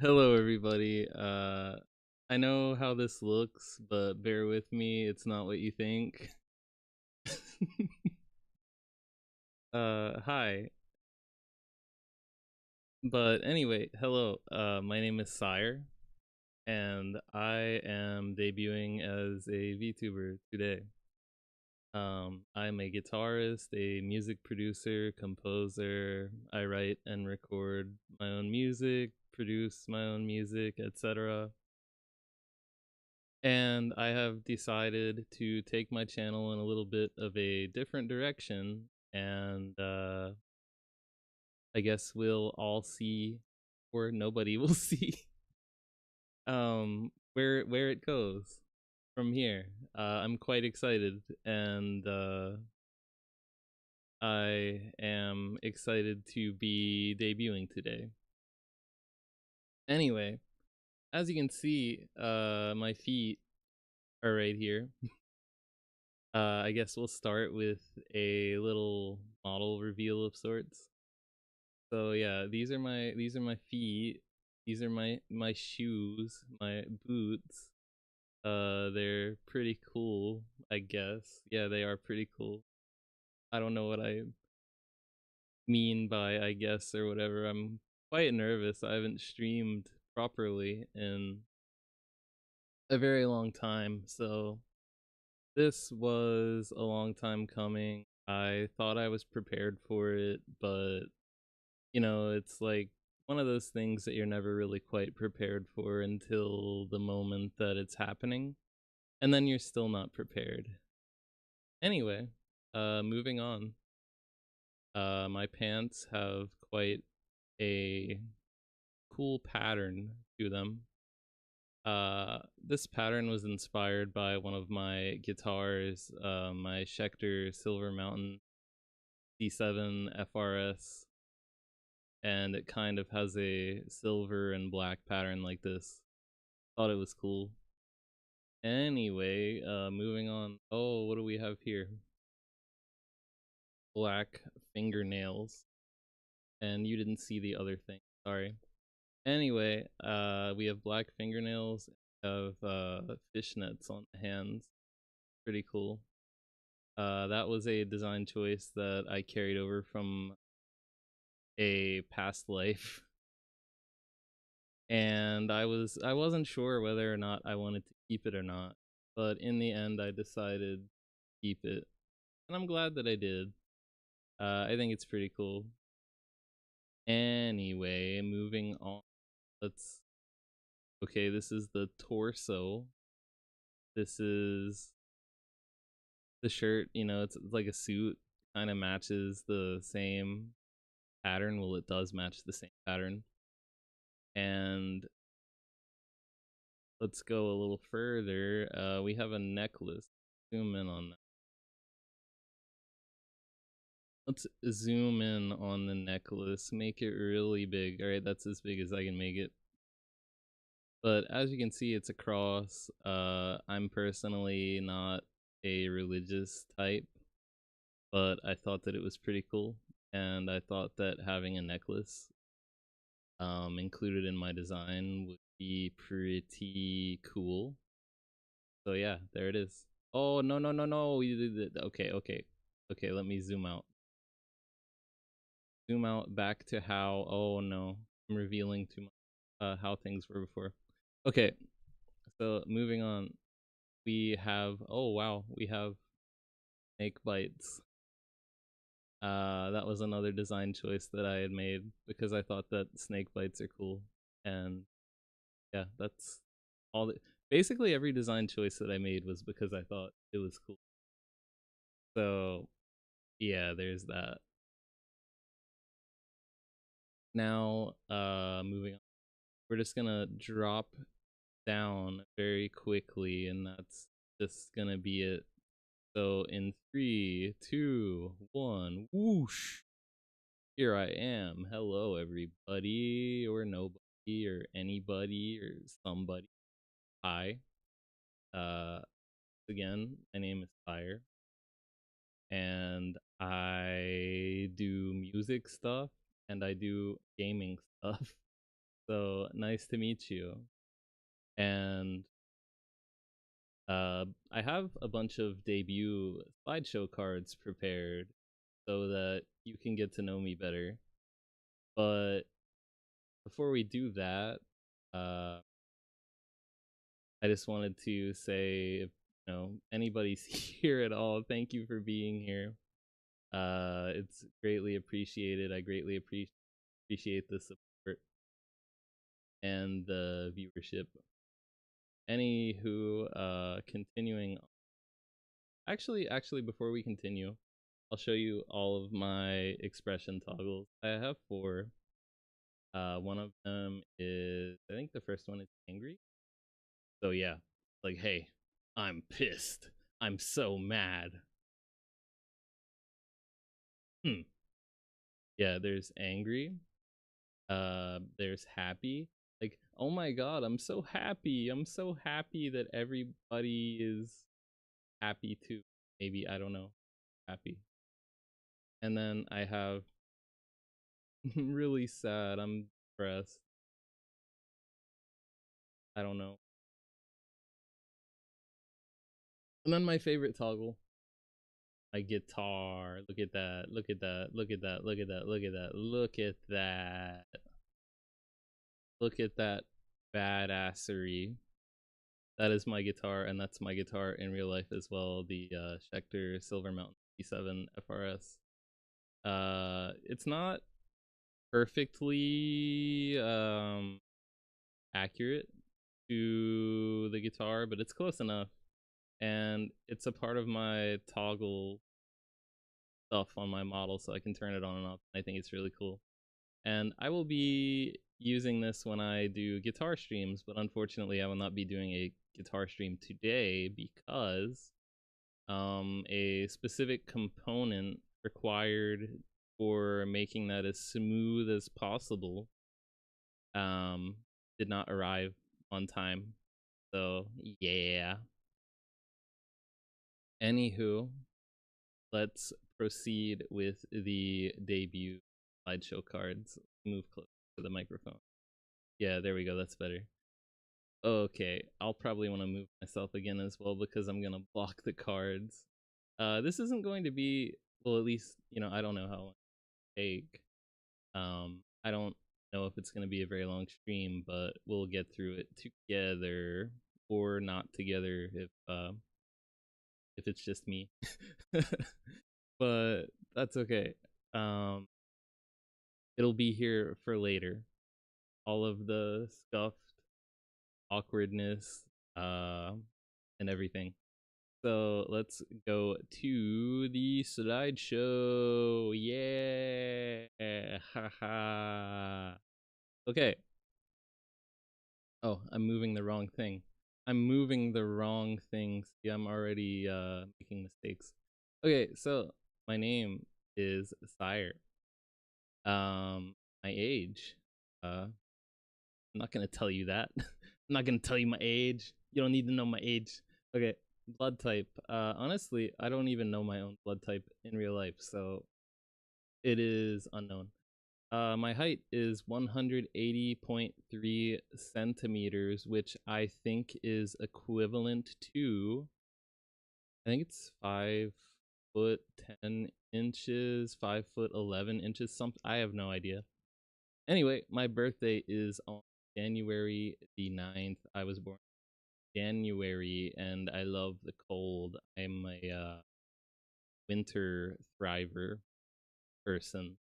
Hello, everybody. I know how this looks, but bear with me. It's not what you think. Hi. But anyway, hello. My name is Sire, and I am debuting as a VTuber today. I'm a guitarist, a music producer, composer. I write and record my own music, produce my own music, etc. And I have decided to take my channel in a little bit of a different direction, and I guess we'll all see, or nobody will see, where it goes from here. I'm quite excited, and I am excited to be debuting today. Anyway, as you can see, my feet are right here. I guess we'll start with a little model reveal of sorts. So yeah, these are my feet. These are my shoes, my boots. They're pretty cool, I guess. Yeah, they are pretty cool. I don't know what I mean by I guess or whatever. I'm quite nervous. I haven't streamed properly in a very long time, so this was a long time coming. I thought I was prepared for it, but it's like one of those things that you're never really quite prepared for until the moment that it's happening, and then you're still not prepared. Anyway, moving on. My pants have quite a cool pattern to them. This pattern was inspired by one of my guitars, my Schecter Silver Mountain C7 FRS, and it kind of has a silver and black pattern like this. Thought it was cool. Anyway, moving on. Oh, what do we have here? Black fingernails. And you didn't see the other thing. Sorry. Anyway, we have black fingernails. We have fishnets on the hands. Pretty cool. That was a design choice that I carried over from a past life. And I wasn't sure whether or not I wanted to keep it or not, but in the end I decided to keep it, and I'm glad that I did. I think it's pretty cool. Anyway, moving on. Let's Okay, this is the torso. This is the shirt. It's like a suit, kind of matches the same pattern. Well, it does match the same pattern. And let's go a little further. We have a necklace. Zoom in on that. Let's zoom in on the necklace. Make it really big. Alright, that's as big as I can make it. But as you can see, it's a cross. I'm personally not a religious type, but I thought that it was pretty cool. And I thought that having a necklace included in my design would be pretty cool. So yeah, there it is. Oh, no, no, no, no. Okay, okay. Okay, let me zoom out. Zoom out back to how, oh no, I'm revealing too much, how things were before. Okay, so moving on, we have, oh wow, we have snake bites. That was another design choice that I had made because I thought that snake bites are cool. And yeah, that's all that, basically every design choice that I made was because I thought it was cool. So yeah, there's that. Now, moving on, we're just gonna drop down very quickly, and that's just gonna be it. So in 3, 2, 1, whoosh! Here I am. Hello, everybody, or nobody, or anybody, or somebody. Hi. Uh, Again, my name is Fire, and I do music stuff and I do gaming stuff. So nice to meet you. And I have a bunch of debut slideshow cards prepared so that you can get to know me better. But before we do that, uh, I just wanted to say, if anybody's here at all, thank you for being here. It's greatly appreciated. I greatly appreciate the support and the viewership. Anywho, continuing. Actually, before we continue, I'll show you all of my expression toggles. I have 4. One of them is, I think the first one is angry. So yeah, like, hey, I'm pissed. I'm so mad. Yeah, there's angry. There's happy. Like, oh my god, I'm so happy. I'm so happy that everybody is happy too. Maybe, I don't know. Happy. And then I have really sad. I'm depressed. I don't know. And then my favorite toggle, my guitar. Look at that. Look at that. Look at that. Look at that. Look at that. Look at that. Look at that badassery. That is my guitar, and that's my guitar in real life as well. The Schecter Silver Mountain P7 FRS. It's not perfectly accurate to the guitar, but it's close enough. And it's a part of my toggle stuff on my model, so I can turn it on and off. I think it's really cool. And I will be using this when I do guitar streams, but unfortunately I will not be doing a guitar stream today because a specific component required for making that as smooth as possible did not arrive on time. So yeah. Anywho, let's proceed with the debut slideshow cards. Move close to the microphone. Yeah, there we go. That's better. Okay, I'll probably want to move myself again as well because I'm gonna block the cards. This isn't going to be, well, at least, I don't know how long it take. I don't know if it's gonna be a very long stream, but we'll get through it together or not together if it's just me. But that's okay. It'll be here for later. All of the scuffed awkwardness, and everything. So let's go to the slideshow. Yeah, haha. Okay. Oh, I'm moving the wrong thing. I'm moving the wrong thing. See, I'm already making mistakes. Okay, so my name is PSYRE. My age. I'm not gonna tell you that. I'm not gonna tell you my age. You don't need to know my age. Okay, blood type. Honestly, I don't even know my own blood type in real life, so it is unknown. My height is 180.3 centimeters, which I think is equivalent to, I think it's 5'10", 5'11". Something, I have no idea. Anyway, my birthday is on January the 9th. I was born in January, and I love the cold. I'm a winter thriver person.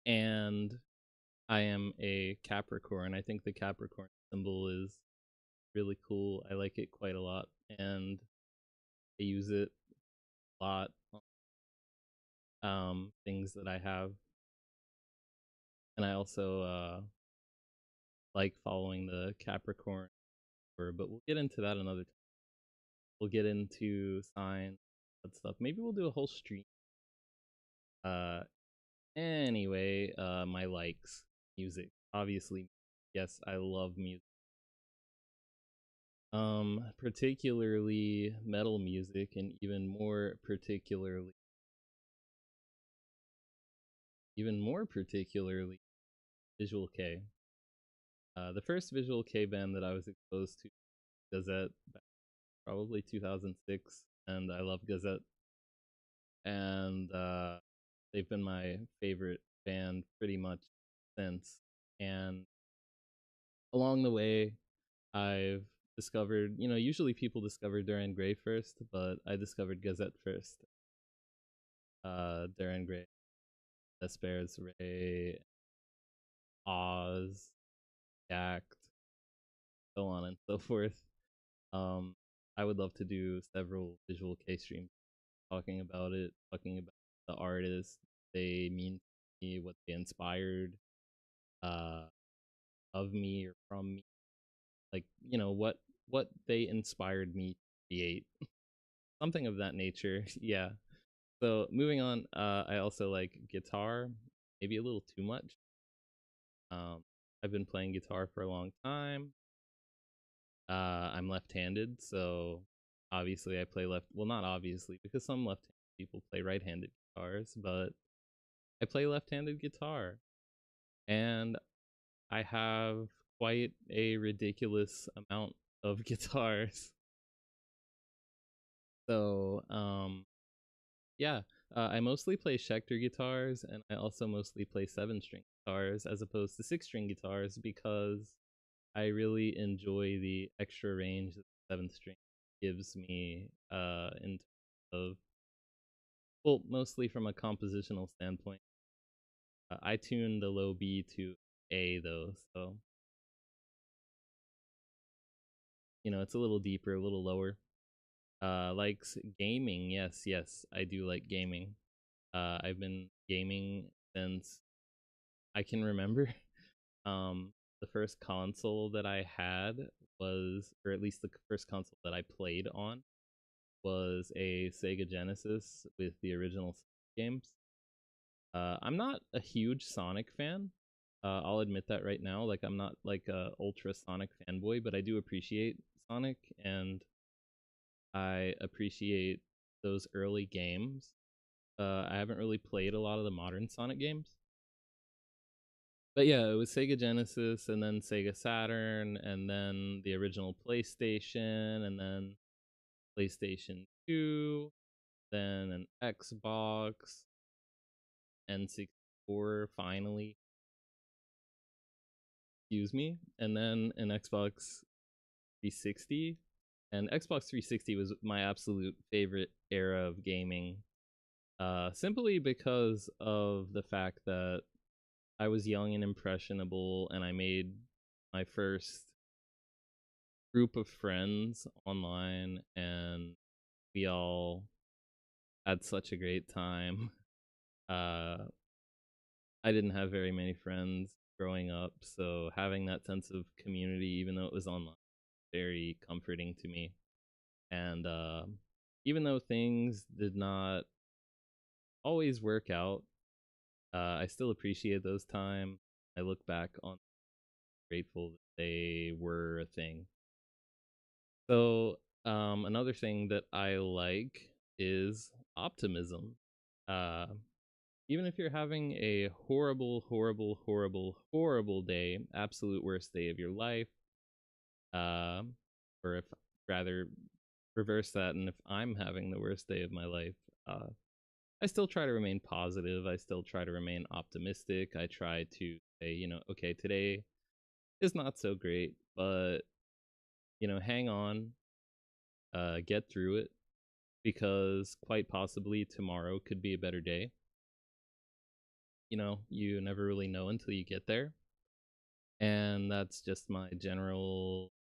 And I am a Capricorn. I think the Capricorn symbol is really cool. I like it quite a lot, and I use it a lot on things that I have. And I also like following the Capricorn, but we'll get into that another time. We'll get into signs, that stuff. Maybe we'll do a whole stream. Anyway, my likes, music. Obviously, yes, I love music. Particularly metal music, and even more particularly Visual K. The first Visual K band that I was exposed to, Gazette, probably 2006, and I love Gazette. And they've been my favorite band pretty much since. And along the way, I've discovered, usually people discover Duran Gray first, but I discovered Gazette first. Duran Gray, Despairs Ray, Oz, Yacked, so on and so forth. Um, I would love to do several Visual K streams talking about it, talking about the artists, they mean to me, what they inspired uh, of me or from me, like what they inspired me to create, something of that nature. Yeah. So moving on, I also like guitar, maybe a little too much. I've been playing guitar for a long time. I'm left-handed, so obviously I play left. Well, not obviously, because some left-handed people play right-handed guitars, but I play left-handed guitar, and I have quite a ridiculous amount of guitars. So, yeah, I mostly play Schecter guitars, and I also mostly play 7-string guitars as opposed to 6-string guitars because I really enjoy the extra range that the 7th string gives me in terms of, well, mostly from a compositional standpoint. I tune the low B to A though, so it's a little deeper, a little lower. Likes gaming. Yes, yes, I do like gaming. I've been gaming since I can remember. The first console that I had was, or at least the first console that I played on, was a Sega Genesis with the original games. I'm not a huge Sonic fan. I'll admit that right now. Like, I'm not like a ultra Sonic fanboy, but I do appreciate Sonic, and I appreciate those early games. I haven't really played a lot of the modern Sonic games. But yeah, it was Sega Genesis, and then Sega Saturn, and then the original PlayStation, and then PlayStation 2, then an Xbox, N64 finally, excuse me, and then an Xbox 360. And Xbox 360 was my absolute favorite era of gaming, simply because of the fact that I was young and impressionable, and I made my first group of friends online, and we all had such a great time. Uh, I didn't have very many friends growing up, so having that sense of community, even though it was online, very comforting to me. And even though things did not always work out, I still appreciate those times. I look back on grateful that they were a thing. So another thing that I like is optimism. Uh, Even if you're having a horrible, horrible, horrible, horrible day, absolute worst day of your life, uh, or if rather reverse that, and if I'm having the worst day of my life, I still try to remain positive. I still try to remain optimistic. I try to say, okay, today is not so great, but hang on, get through it, because quite possibly tomorrow could be a better day. You never really know until you get there. And that's just my general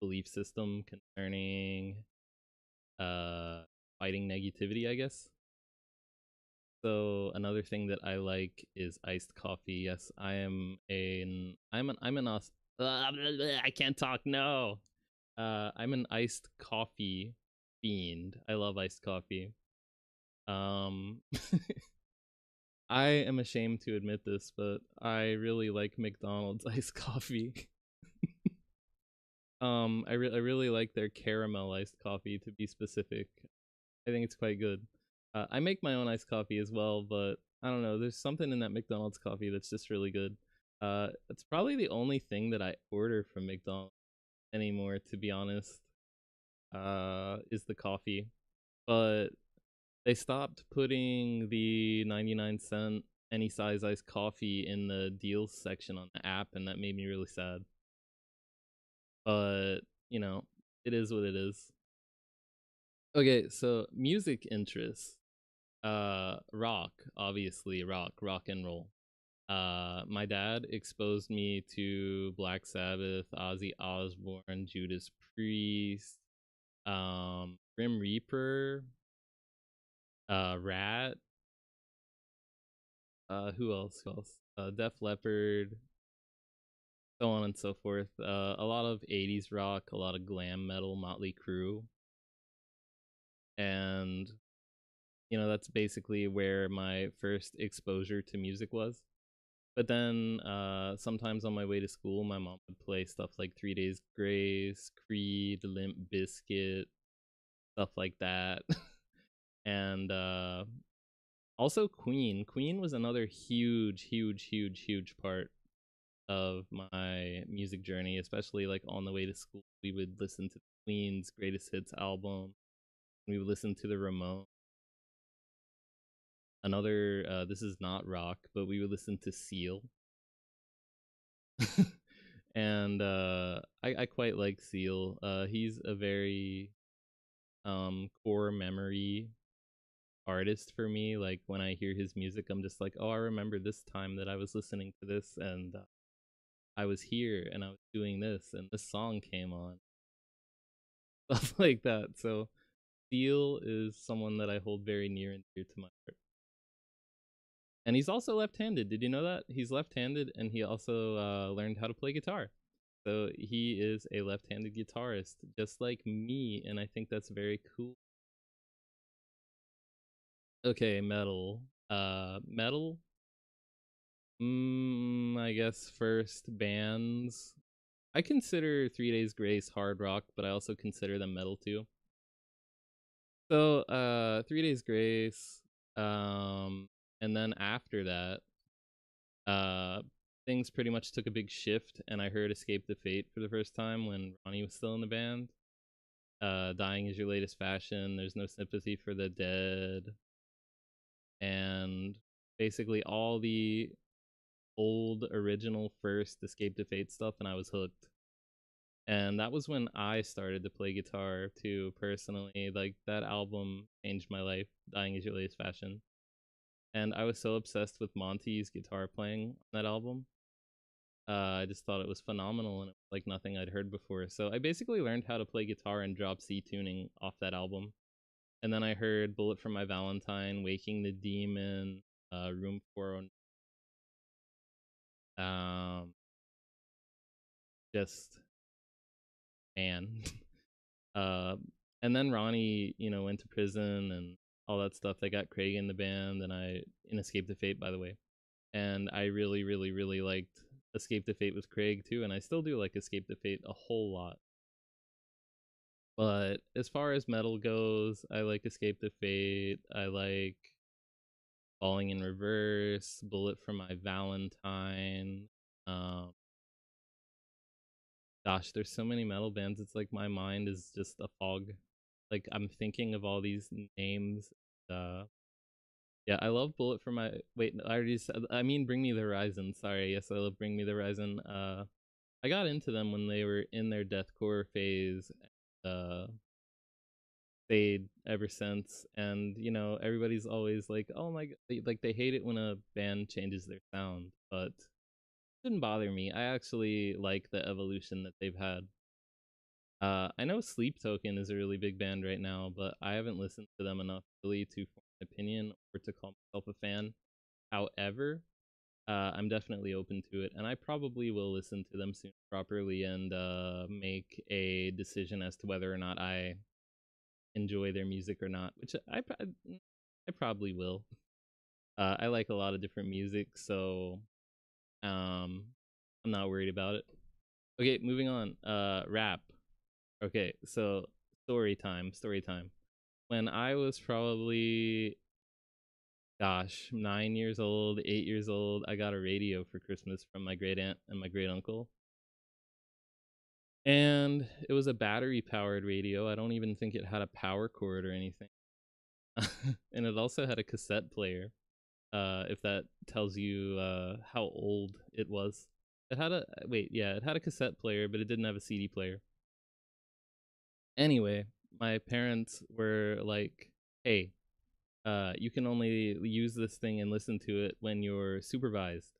belief system concerning fighting negativity, I guess. So another thing that I like is iced coffee. Yes, I can't talk. No. I'm an iced coffee fiend. I love iced coffee. Um I am ashamed to admit this, but I really like McDonald's iced coffee. I really like their caramel iced coffee, to be specific. I think it's quite good. I make my own iced coffee as well, but I don't know. There's something in that McDonald's coffee that's just really good. It's probably the only thing that I order from McDonald's anymore, to be honest. Is the coffee. But they stopped putting the 99-cent any size iced coffee in the deals section on the app, and that made me really sad. But, you know, it is what it is. Okay, so music interests. Rock, obviously, rock and roll. My dad exposed me to Black Sabbath, Ozzy Osbourne, Judas Priest, Grim Reaper, Rat, who else? Who else? Def Leppard, so on and so forth. A lot of 80s rock, a lot of glam metal, Motley Crue. And, that's basically where my first exposure to music was. But then sometimes on my way to school, my mom would play stuff like 3 Days Grace, Creed, Limp Bizkit, stuff like that. And also Queen. Queen was another huge part of my music journey, especially like on the way to school. We would listen to Queen's Greatest Hits album. We would listen to the Ramones. Another, this is not rock, but we would listen to Seal. And I quite like Seal. He's a very core memory artist for me. Like when I hear his music, I'm just like, oh, I remember this time that I was listening to this, and I was here and I was doing this, and this song came on, stuff like that. So Seal is someone that I hold very near and dear to my heart. And he's also left-handed. Did you know that? He's left-handed, and he also learned how to play guitar. So he is a left-handed guitarist, just like me, and I think that's very cool. Okay, metal. Metal. I guess first bands. I consider 3 Days Grace hard rock, but I also consider them metal too. So, 3 Days Grace, and then after that, uh, things pretty much took a big shift, and I heard Escape the Fate for the first time when Ronnie was still in the band. Dying is Your Latest Fashion, There's No Sympathy for the Dead, and basically all the old original first Escape the Fate stuff, and I was hooked. And that was when I started to play guitar too, personally. Like, that album changed my life, Dying is Your Latest Fashion. And I was so obsessed with Monty's guitar playing on that album. I just thought it was phenomenal, and it was like nothing I'd heard before. So I basically learned how to play guitar and drop C tuning off that album. And then I heard Bullet for My Valentine, Waking the Demon, Room 409. Just, man. uh, and then Ronnie, went to prison and all that stuff. They got Craig in the band, and in Escape the Fate, by the way. And I really, really, really liked Escape the Fate with Craig too, and I still do like Escape the Fate a whole lot. But as far as metal goes, I like Escape the Fate. I like Falling in Reverse, Bullet for My Valentine. Um, Gosh, there's so many metal bands. It's like my mind is just a fog. Like I'm thinking of all these names. Yeah, I love Bullet for My. Wait, I already said. I mean, Bring Me the Horizon. Sorry, yes, I love Bring Me the Horizon. I got into them when they were in their deathcore phase. Stayed ever since, and everybody's always like, oh my god, like they hate it when a band changes their sound, but it didn't bother me. I actually like the evolution that they've had. I know Sleep Token is a really big band right now, but I haven't listened to them enough really to form an opinion or to call myself a fan. However, I'm definitely open to it, and I probably will listen to them soon properly and make a decision as to whether or not I enjoy their music or not, which I probably will. I like a lot of different music, so I'm not worried about it. Okay, moving on. Rap. Okay, so story time. When I was probably gosh, 9 years old, 8 years old, I got a radio for Christmas from my great aunt and my great uncle. And it was a battery powered radio. I don't even think it had a power cord or anything. And it also had a cassette player. If that tells you how old it was. It had a it had a cassette player, but it didn't have a CD player. Anyway, my parents were like, "Hey, you can only use this thing and listen to it when you're supervised,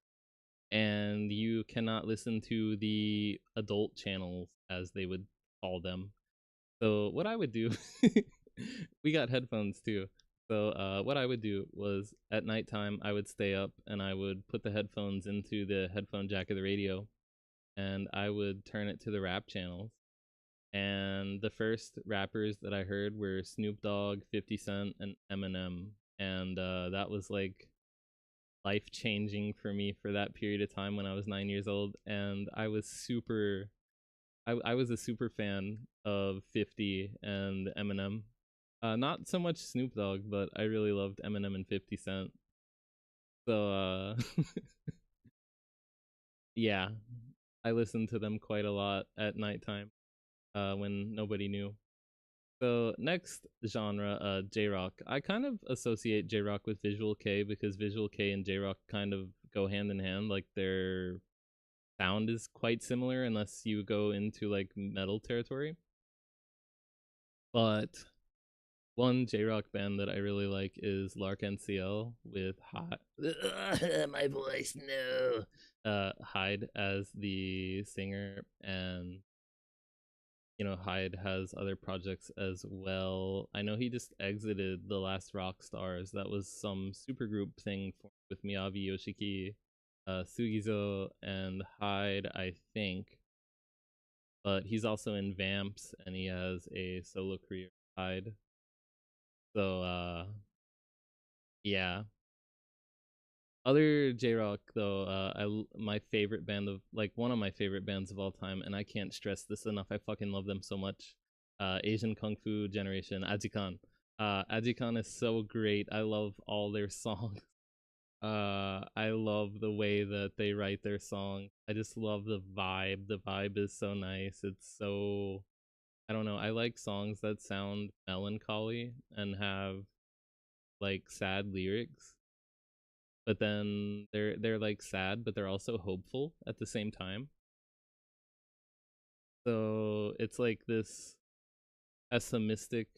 and you cannot listen to the adult channels, as they would call them." So what I would do, we got headphones too. So what I would do was at nighttime I would stay up and I would put the headphones into the headphone jack of the radio, and I would turn it to the rap channels. And the first rappers that I heard were Snoop Dogg, 50 Cent, and Eminem. And that was like life changing for me for that period of time when I was 9 years old. And I was I was a super fan of 50 and Eminem. Not so much Snoop Dogg, but I really loved Eminem and 50 Cent. So yeah, I listened to them quite a lot at nighttime when nobody knew. So next genre, J-rock. I kind of associate J-rock with Visual K because Visual K and J-rock kind of go hand in hand. Like their sound is quite similar unless you go into like metal territory. But one J-rock band that I really like is Lark NCL with my voice, no. Hyde as the singer, and Hyde has other projects as well. I know he just exited the last Rock Stars. That was some supergroup thing with Miyavi Yoshiki, Sugizo, and Hyde, I think. But he's also in Vamps, and he has a solo career. Hyde. So yeah. Other J Rock though, my favorite band of like one of my favorite bands of all time, and I can't stress this enough. I fucking love them so much. Asian Kung Fu Generation, Ajikan. Ajikan is so great. I love all their songs. I love the way that they write their songs. I just love the vibe. The vibe is so nice. It's so, I don't know. I like songs that sound melancholy and have like sad lyrics, but then they're like sad, but they're also hopeful at the same time. So it's like this pessimistic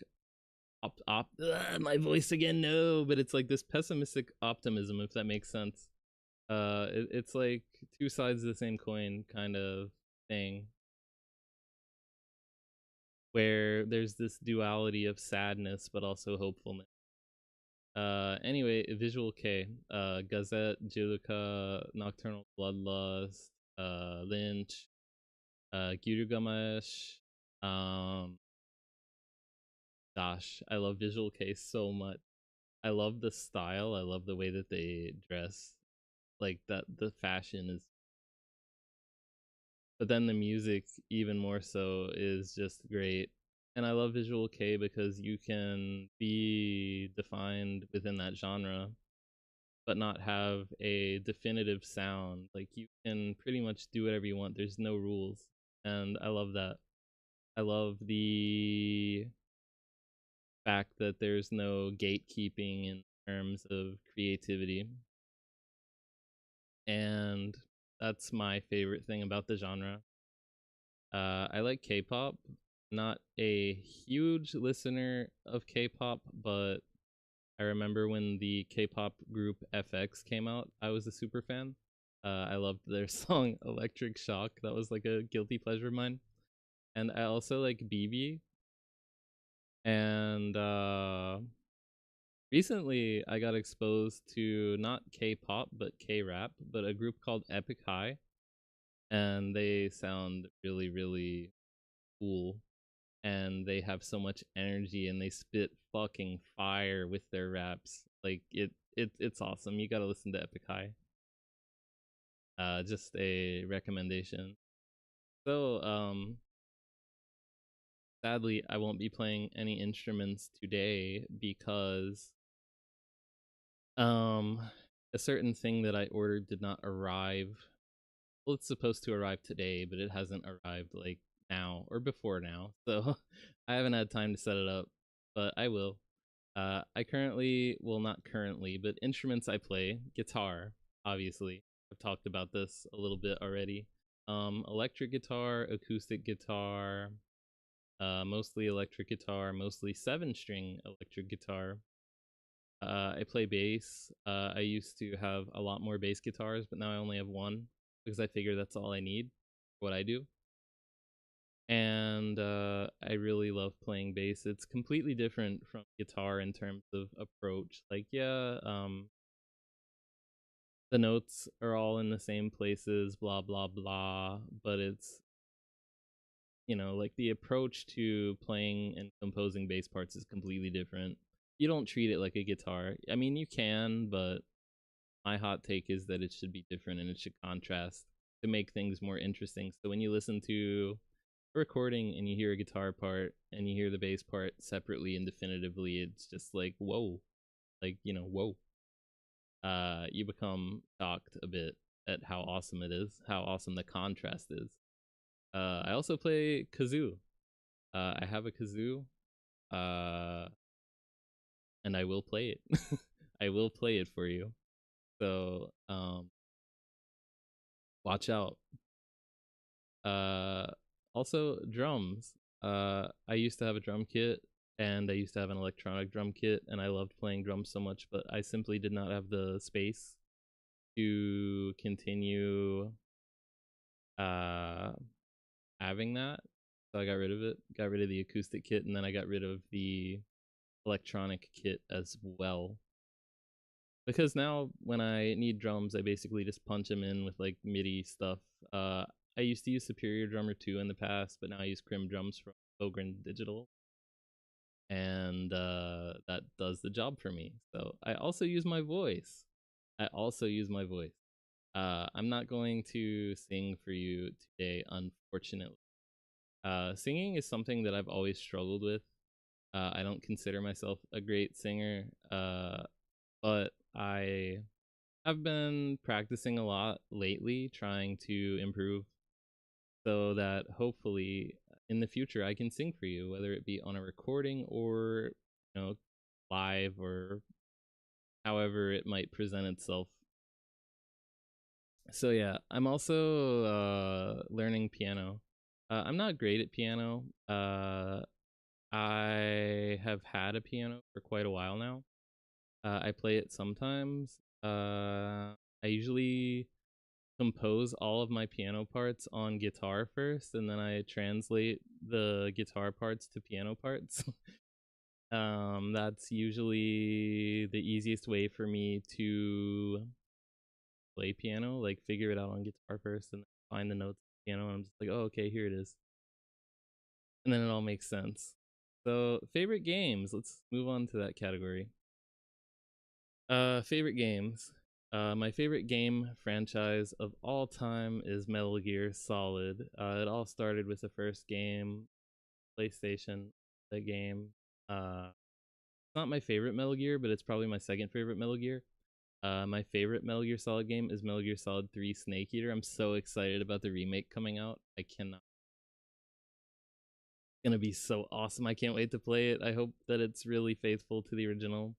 my voice again, no, but it's like this pessimistic optimism, if that makes sense. It's like two sides of the same coin kind of thing, where there's this duality of sadness but also hopefulness. Anyway, Visual K, Gazette, Judica, Nocturnal Bloodlust, Lynch, Gilgamesh. Um, gosh, I love Visual K so much. I love the style. I love the way that they dress. Like that, the fashion is. But then the music, even more so, is just great. And I love Visual K because you can be defined within that genre but not have a definitive sound. Like you can pretty much do whatever you want. There's no rules. And I love that. I love the fact that there's no gatekeeping in terms of creativity. And that's my favorite thing about the genre. I like K-pop. Not a huge listener of K-pop, but I remember when the K-pop group FX came out, I was a super fan. I loved their song Electric Shock. That was like a guilty pleasure of mine. And I also like BB. And recently I got exposed to not K-pop, but K-rap, but a group called Epic High. And they sound really, really cool. And they have so much energy and they spit fucking fire with their raps. Like it's awesome. You gotta listen to Epic High. Just a recommendation. So sadly I won't be playing any instruments today because Um, a certain thing that I ordered did not arrive. Well, it's supposed to arrive today, but it hasn't arrived like now or before now. So I haven't had time to set it up, but I will. I currently, well, not currently, but instruments I play, guitar, obviously. I've talked about this a little bit already. Electric guitar, acoustic guitar, mostly electric guitar, mostly 7-string electric guitar. I play bass. I used to have a lot more bass guitars, but now I only have one because I figure that's all I need for what I do. And I really love playing bass. It's completely different from guitar in terms of approach. Like, yeah, the notes are all in the same places, blah, blah, blah, but it's, like the approach to playing and composing bass parts is completely different. You don't treat it like a guitar. I mean, you can, but my hot take is that it should be different and it should contrast to make things more interesting. So when you listen to a recording and you hear a guitar part and you hear the bass part separately and definitively, it's just like, whoa, like, whoa. You become shocked a bit at how awesome it is, how awesome the contrast is. I also play kazoo. I have a kazoo, uh, and I will play it. I will play it for you. So, watch out. Uh, Also drums. I used to have a drum kit and I used to have an electronic drum kit and I loved playing drums so much, but I simply did not have the space to continue uh having that. So I got rid of it, got rid of the acoustic kit, and then I got rid of the electronic kit as well. Because now when I need drums, I basically just punch them in with like MIDI stuff. Uh, I used to use Superior Drummer 2 in the past, but now I use Crim Drums from Ogren Digital, and that does the job for me. So I also use my voice. I also use my voice. I'm not going to sing for you today, unfortunately. Singing is something that I've always struggled with. I don't consider myself a great singer, but I've been practicing a lot lately, trying to improve so that hopefully in the future I can sing for you, whether it be on a recording or, live or however it might present itself. So yeah, I'm also learning piano. I'm not great at piano. I have had a piano for quite a while now. I play it sometimes. I usually compose all of my piano parts on guitar first, and then I translate the guitar parts to piano parts. That's usually the easiest way for me to play piano, like figure it out on guitar first and then find the notes on the piano, and I'm just like, oh, okay, here it is. And then it all makes sense. So, favorite games. Let's move on to that category. Favorite games. My favorite game franchise of all time is Metal Gear Solid. It all started with the first game, PlayStation. The game. It's not my favorite Metal Gear, but it's probably my second favorite Metal Gear. My favorite Metal Gear Solid game is Metal Gear Solid 3 Snake Eater. I'm so excited about the remake coming out. I cannot. It's gonna be so awesome. I can't wait to play it. I hope that it's really faithful to the original.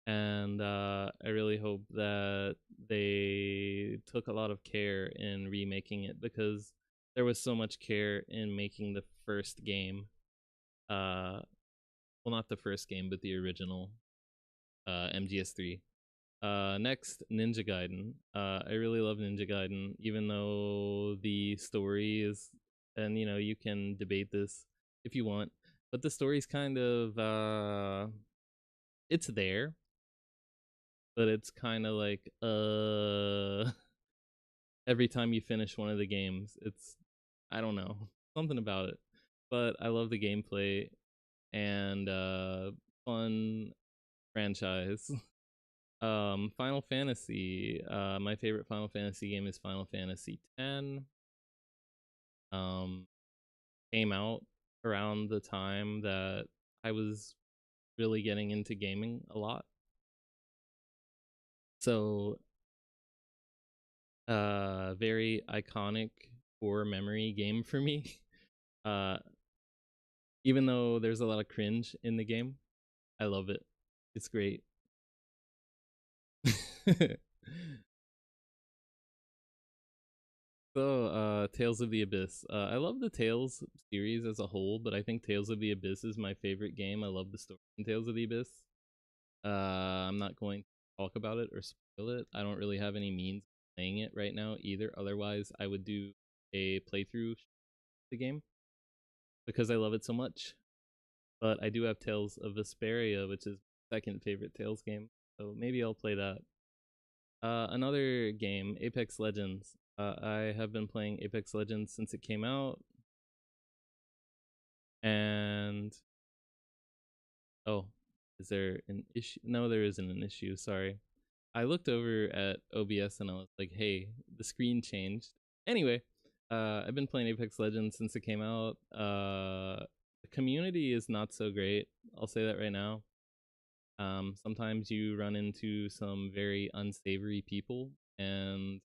And I really hope that they took a lot of care in remaking it because there was so much care in making the first game. Well, not the first game, but the original MGS3. Next, Ninja Gaiden. I really love Ninja Gaiden, even though the story is, and you can debate this if you want, but the story's kind of, it's there, but it's kind of like, every time you finish one of the games, it's, I don't know, something about it. But I love the gameplay and fun franchise. Final Fantasy. My favorite Final Fantasy game is Final Fantasy X. Um, Came out around the time that I was really getting into gaming a lot. So, very iconic core memory game for me. Uh, even though there's a lot of cringe in the game, I love it. It's great. So, Tales of the Abyss. I love the Tales series as a whole, but I think Tales of the Abyss is my favorite game. I love the story in Tales of the Abyss. I'm not going to talk about it or spoil it. I don't really have any means of playing it right now either. Otherwise, I would do a playthrough of the game because I love it so much. But I do have Tales of Vesperia, which is my second favorite Tales game. So maybe I'll play that. Another game, Apex Legends. I have been playing Apex Legends since it came out. And oh, is there an issue? No, there isn't an issue. Sorry. I looked over at OBS and I was like, hey, the screen changed. Anyway, I've been playing Apex Legends since it came out. The community is not so great. I'll say that right now. Sometimes you run into some very unsavory people, and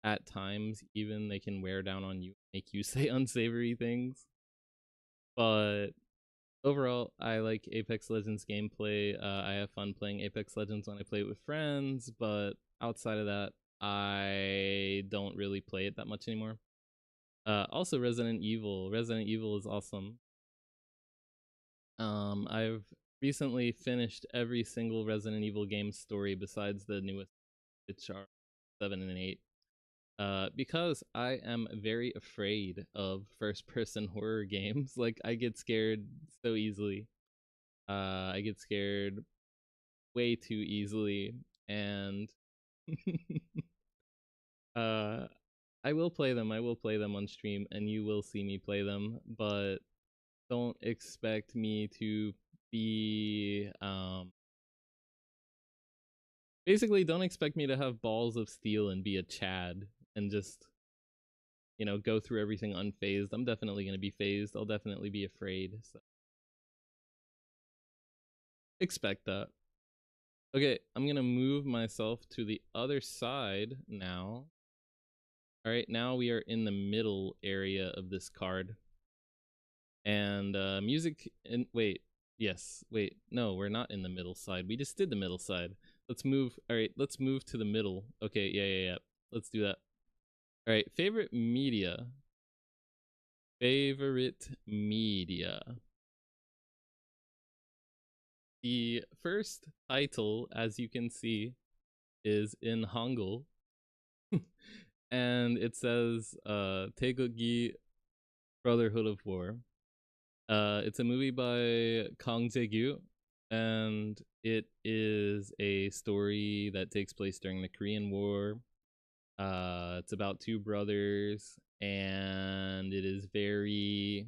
at times even they can wear down on you, make you say unsavory things. But overall, I like Apex Legends gameplay. I have fun playing Apex Legends when I play it with friends, but outside of that, I don't really play it that much anymore. Also, Resident Evil. Resident Evil is awesome. I've recently finished every single Resident Evil game story besides the newest, which are 7 and 8. Because I am very afraid of first-person horror games. Like, I get scared so easily. I get scared way too easily, and uh, I will play them. I will play them on stream, and you will see me play them. But don't expect me to be basically don't expect me to have balls of steel and be a Chad and just go through everything unfazed. I'm definitely going to be phased. I'll definitely be afraid. So expect that. Okay, I'm going to move myself to the other side now. All right, now we are in the middle area of this card. And music and wait, yes, wait, no, we're not in the middle side. We just did the middle side. Let's move. All right, let's move to the middle. Okay, yeah. Let's do that. All right, favorite media. Favorite media. The first title, as you can see, is in Hangul. And it says Taegeokgi Brotherhood of War. It's a movie by Kang Jae-gyu, and it is a story that takes place during the Korean War. It's about two brothers, and it is very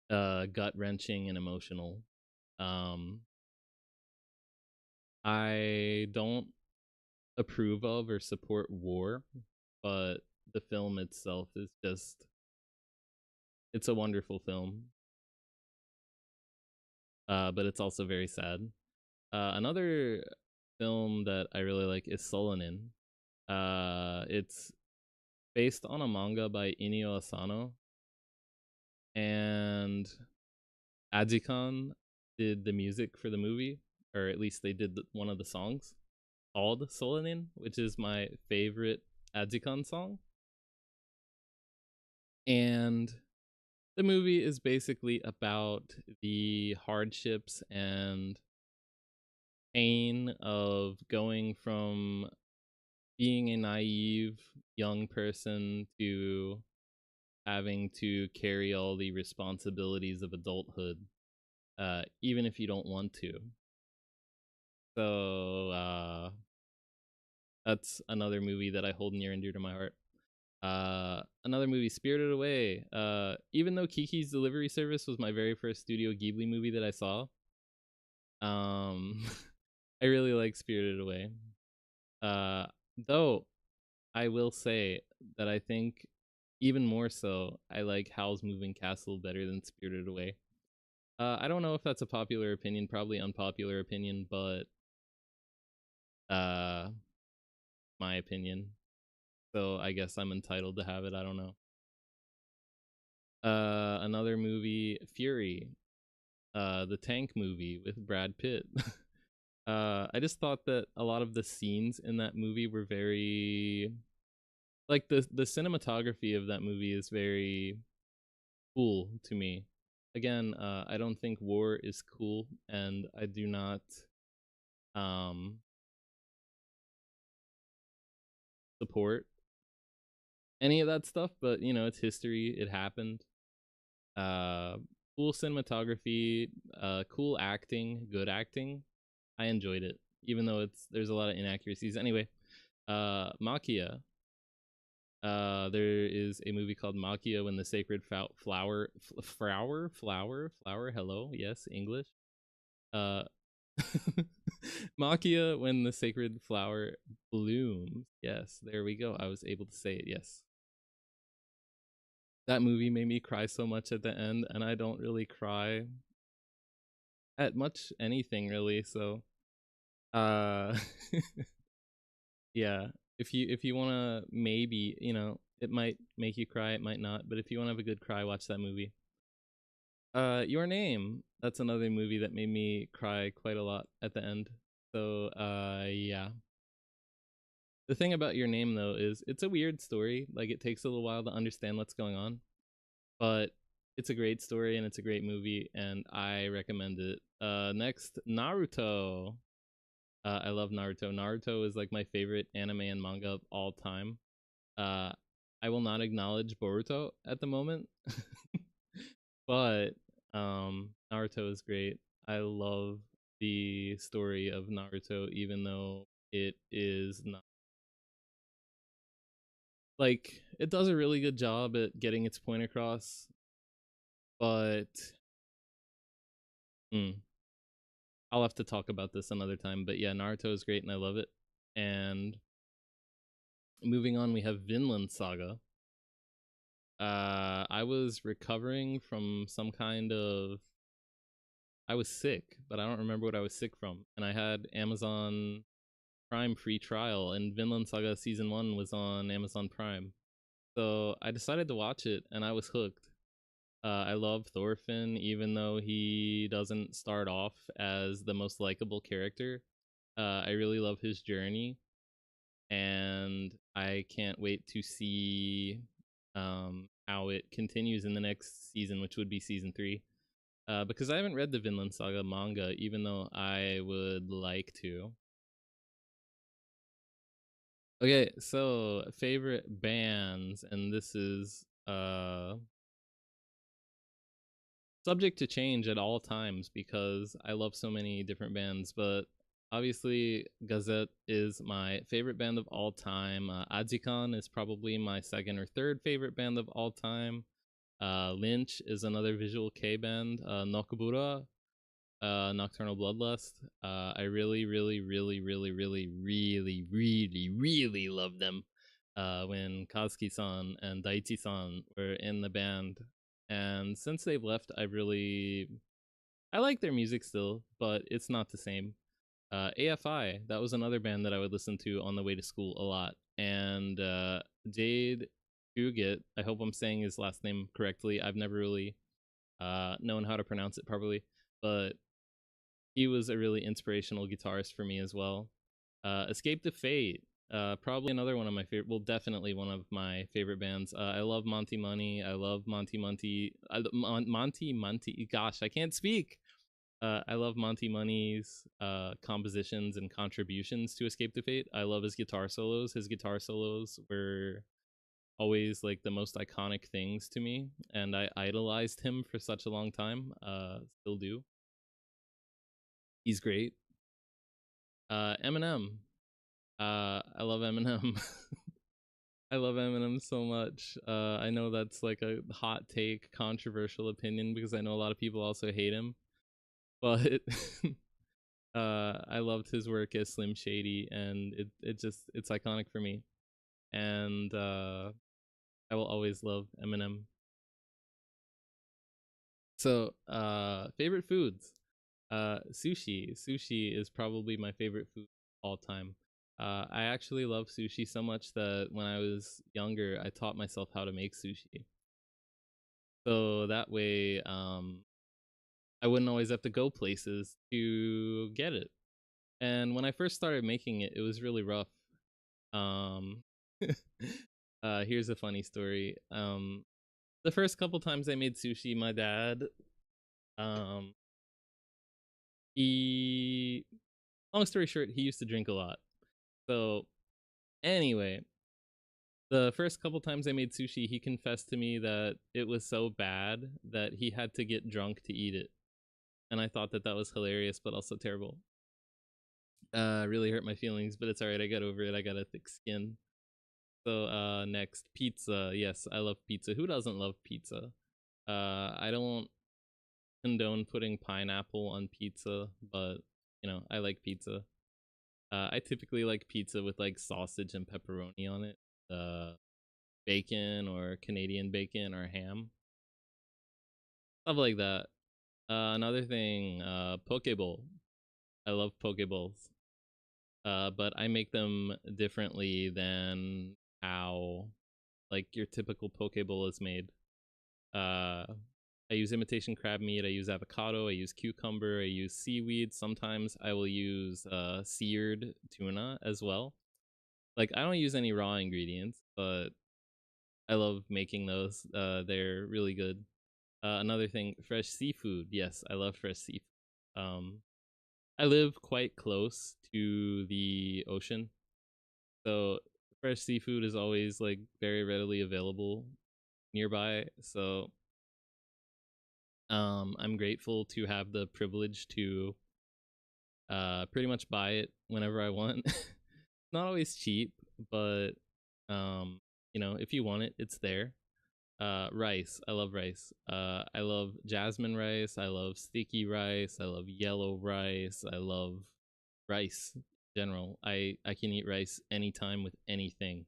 gut-wrenching and emotional. I don't approve of or support war, but the film itself is just, it's a wonderful film. But it's also very sad. Another film that I really like is Solonin. It's based on a manga by Inio Asano, and Ajikan did the music for the movie, or at least they did one of the songs called Solonin, which is my favorite Ajikan song. And the movie is basically about the hardships and pain of going from being a naive young person to having to carry all the responsibilities of adulthood, even if you don't want to. So that's another movie that I hold near and dear to my heart. Another movie, Spirited Away. Even though Kiki's Delivery Service was my very first Studio Ghibli movie that I saw, I really like Spirited Away. Though I will say that I think even more so, I like Howl's Moving Castle better than Spirited Away. I don't know if that's a popular opinion, probably unpopular opinion, but Uh, my opinion. So I guess I'm entitled to have it. I don't know. Another movie, Fury, the tank movie with Brad Pitt. I just thought that a lot of the scenes in that movie were very like the cinematography of that movie is very cool to me. Again, I don't think war is cool, and I do not um support any of that stuff, but you know, it's history, it happened. Uh cool cinematography, cool acting, good acting. I enjoyed it, even though there's a lot of inaccuracies. Anyway, Makia. There is a movie called Makia when the sacred flower. Hello, yes, English. Uh, Makia when the sacred flower blooms. Yes, there we go. I was able to say it. Yes, that movie made me cry so much at the end, and I don't really cry at much anything really. So, uh, yeah. If you wanna maybe it might make you cry, it might not, but if you wanna have a good cry, watch that movie. Your Name. That's another movie that made me cry quite a lot at the end. So, yeah. The thing about Your Name though is it's a weird story. Like it takes a little while to understand what's going on, but it's a great story and it's a great movie and I recommend it. Next, Naruto. I love Naruto. Naruto is like my favorite anime and manga of all time. Uh, I will not acknowledge Boruto at the moment, but Naruto is great. I love the story of Naruto, even though it is not like it does a really good job at getting its point across, but mm, I'll have to talk about this another time. But yeah, Naruto is great and I love it. And moving on, we have Vinland Saga. I was recovering from some kind of I was sick, but I don't remember what I was sick from. And I had Amazon Prime free trial, and Vinland Saga season 1 was on Amazon Prime. So I decided to watch it, and I was hooked. I love Thorfinn, even though he doesn't start off as the most likable character. I really love his journey, and I can't wait to see how it continues in the next season, which would be season 3. Because I haven't read the Vinland Saga manga, even though I would like to. Okay, so favorite bands, and this is subject to change at all times because I love so many different bands, but obviously Gazette is my favorite band of all time. Adzikan is probably my second or third favorite band of all time. Lynch is another visual K band. Nokabura, Nocturnal Bloodlust. I really, really, really, really, really, really, really, really love them. When Kazuki-san and Daichi-san were in the band, and since they've left, I like their music still, but it's not the same. AFI, that was another band that I would listen to on the way to school a lot, and Jade Fugit. I hope I'm saying his last name correctly. I've never really known how to pronounce it properly, but he was a really inspirational guitarist for me as well. Escape to Fate, probably another one of my favorite. Well, definitely one of my favorite bands. I love Monty Money. I love Monty Monty. Gosh, I can't speak. I love Monty Money's compositions and contributions to Escape to Fate. I love his guitar solos. His guitar solos were always like the most iconic things to me, and I idolized him for such a long time. Still do. He's great. Eminem. I love Eminem. I love Eminem so much. I know that's like a hot take, controversial opinion because I know a lot of people also hate him, but I loved his work as Slim Shady, and it's iconic for me, and I will always love Eminem. So, favorite foods. Sushi. Sushi is probably my favorite food of all time. I actually love sushi so much that when I was younger, I taught myself how to make sushi. So that way, I wouldn't always have to go places to get it. And when I first started making it, it was really rough. Um, Here's a funny story. The first couple times I made sushi, my dad, um, he, long story short, he used to drink a lot. So anyway, the first couple times I made sushi, he confessed to me that it was so bad that he had to get drunk to eat it. And I thought that that was hilarious, but also terrible. Really hurt my feelings, but it's alright. I got over it. I got a thick skin. So next, pizza. Yes, I love pizza. Who doesn't love pizza? I don't condone putting pineapple on pizza, but you know, I like pizza. I typically like pizza with like sausage and pepperoni on it. Bacon or Canadian bacon or ham. Stuff like that. Another thing, poke bowl. I love poke bowls. But I make them differently than how like your typical poke bowl is made. Uh, I use imitation crab meat. I use avocado. I use cucumber. I use seaweed. Sometimes I will use seared tuna as well. Like I don't use any raw ingredients, but I love making those. They're really good. Another thing, fresh seafood. Yes, I love fresh seafood. I live quite close to the ocean, so fresh seafood is always like very readily available nearby. So I'm grateful to have the privilege to pretty much buy it whenever I want. Not always cheap, but you know, if you want it, it's there. Rice. I love rice. I love jasmine rice. I love sticky rice. I love yellow rice. I love rice in general. I can eat rice anytime with anything.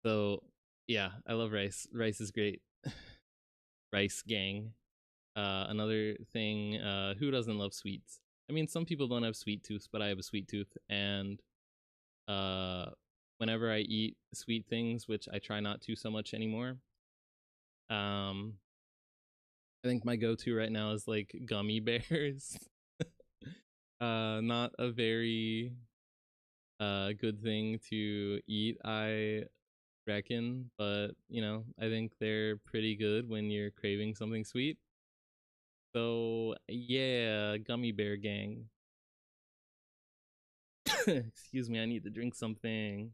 So yeah, I love rice. Rice is great. Rice gang. Another thing, who doesn't love sweets? I mean, some people don't have sweet tooth, but I have a sweet tooth, and uh, whenever I eat sweet things, which I try not to so much anymore, um, I think my go-to right now is like gummy bears. Not a very good thing to eat, I reckon, but you know, I think they're pretty good when you're craving something sweet. So yeah, gummy bear gang. Excuse me, I need to drink something.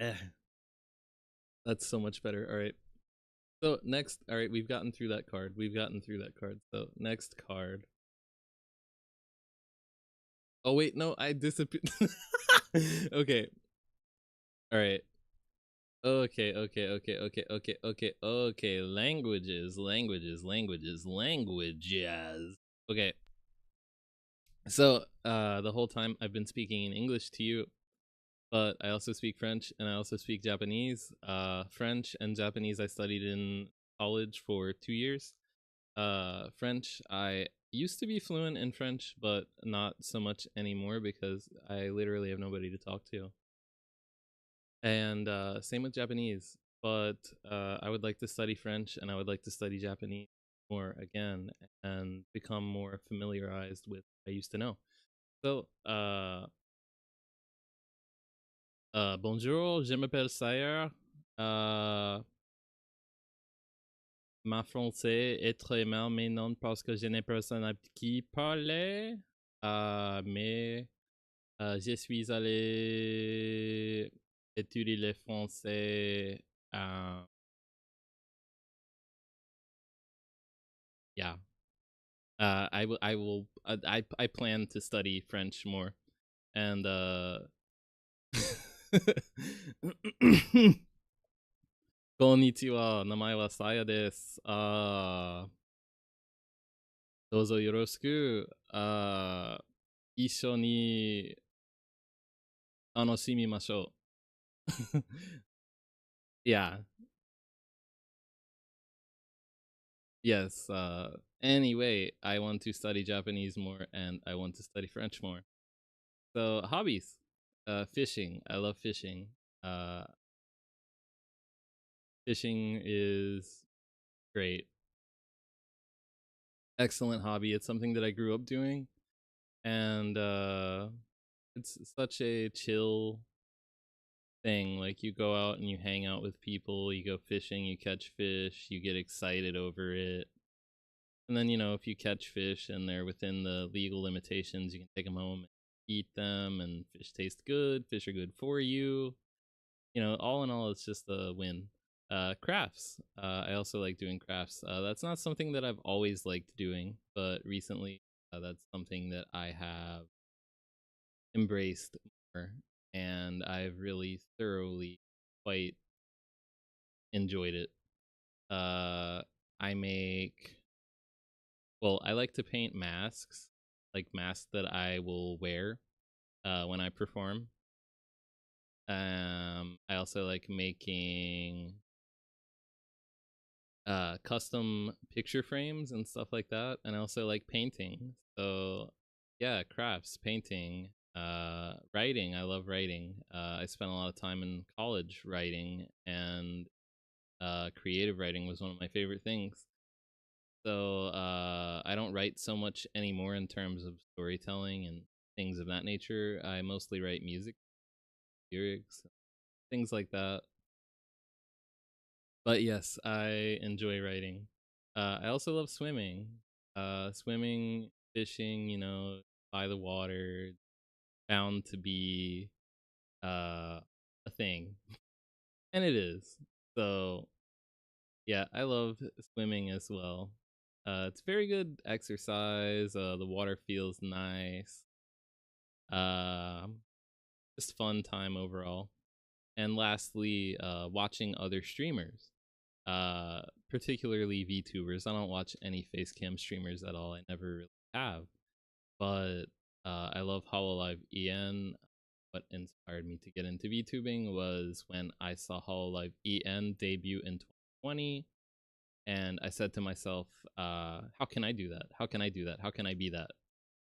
Eh, that's so much better. All right. So next, all right, we've gotten through that card. We've gotten through that card. So next card. Oh wait, no, I disappeared. Okay. All right. Okay. Languages. Okay. So, the whole time I've been speaking in English to you, but I also speak French and I also speak Japanese. French and Japanese I studied in college for 2 years. French, I used to be fluent in French, but not so much anymore because I literally have nobody to talk to. And same with Japanese, but I would like to study French and I would like to study Japanese more again and become more familiarized with what I used to know. So, bonjour, je m'appelle Sayer. Euh, Ma français est très mal maintenant parce que je n'ai personne à qui parler. Mais je suis allé étudier le français. Yeah. I plan to study French more, and Konnichiwa, namae wa Saya desu. どうぞよろしく。一緒に楽しみましょう。Yeah. Yes. Anyway, I want to study Japanese more and I want to study French more. So hobbies, fishing. I love fishing. Uh, Fishing is great. Excellent hobby. It's something that I grew up doing, and it's such a chill thing. Like you go out and you hang out with people, you go fishing, you catch fish, you get excited over it. And then, if you catch fish and they're within the legal limitations, you can take them home and eat them, and fish taste good, fish are good for you. All in all, it's just a win. Crafts. I also like doing crafts. That's not something that I've always liked doing, but recently that's something that I have embraced more, and I've really thoroughly quite enjoyed it. Uh, I make, well, I like to paint masks, like masks that I will wear when I perform. I also like making custom picture frames and stuff like that, and I also like painting. So yeah, crafts, painting, writing. I love writing. I spent a lot of time in college writing, and creative writing was one of my favorite things. So I don't write so much anymore in terms of storytelling and things of that nature. I mostly write music, lyrics, things like that. But yes, I enjoy writing. I also love swimming. Swimming, fishing, by the water, bound to be a thing. And it is. So, yeah, I love swimming as well. It's very good exercise. The water feels nice. Um, just fun time overall. And lastly, watching other streamers, uh, particularly VTubers. I don't watch any face cam streamers at all. I never really have, but I love Hololive EN. What inspired me to get into VTubing was when I saw Hololive EN debut in 2020, and I said to myself, "How can I do that? How can I do that? How can I be that?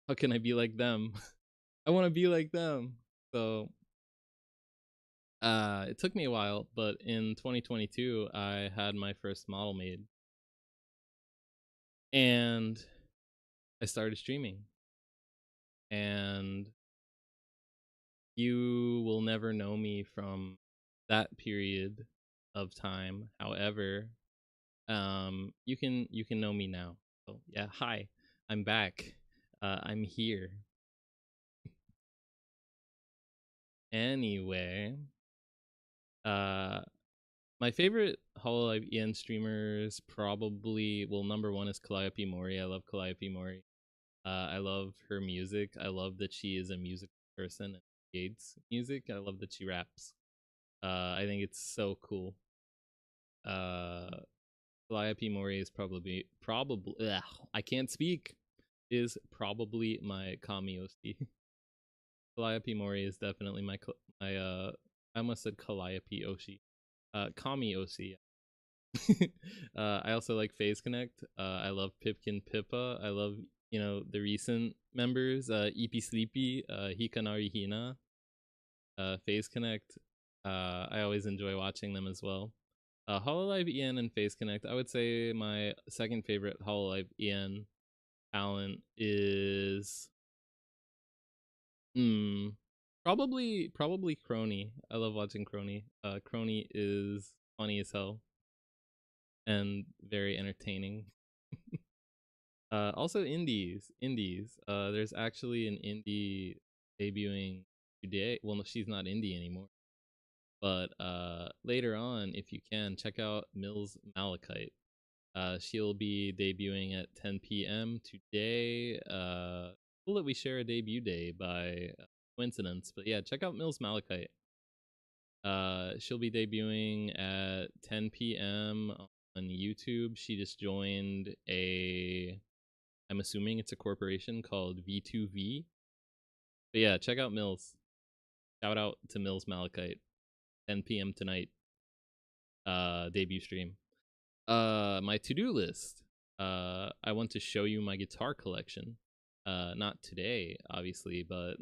How can I be like them? I want to be like them." So it took me a while, but in 2022, I had my first model made, and I started streaming. And you will never know me from that period of time. However, you can know me now. So yeah, hi, I'm back. I'm here. Anyway, uh, my favorite Hololive EN streamers probably, well, number one is Calliope Mori. I love Calliope Mori. I love her music. I love that she is a music person and creates music. I love that she raps. I think it's so cool. Uh, Calliope Mori is probably I can't speak. Is probably my Kami OC. Calliope Mori is definitely my I almost said Calliope Oshi. Kami OC. I also like Phase Connect. I love Pipkin Pippa. I love the recent members, EP Sleepy, Hikanari Hina, Phase Connect. I always enjoy watching them as well. Hololive EN and Phase Connect. I would say my second favorite Hololive EN talent is hmm, probably Crony. I love watching Crony. Crony is funny as hell and very entertaining. Also indies. There's actually an indie debuting today. Well, no, she's not indie anymore. But later on, if you can, check out Mills Malachite. She'll be debuting at 10 p.m. today. Cool that we share a debut day by coincidence. But yeah, check out Mills Malachite. She'll be debuting at 10 p.m. on YouTube. She just joined I'm assuming it's a corporation called V2V. But yeah, check out Mills. Shout out to Mills Malachite. 10 p.m. tonight. Debut stream. My to-do list. I want to show you my guitar collection. Not today, obviously, but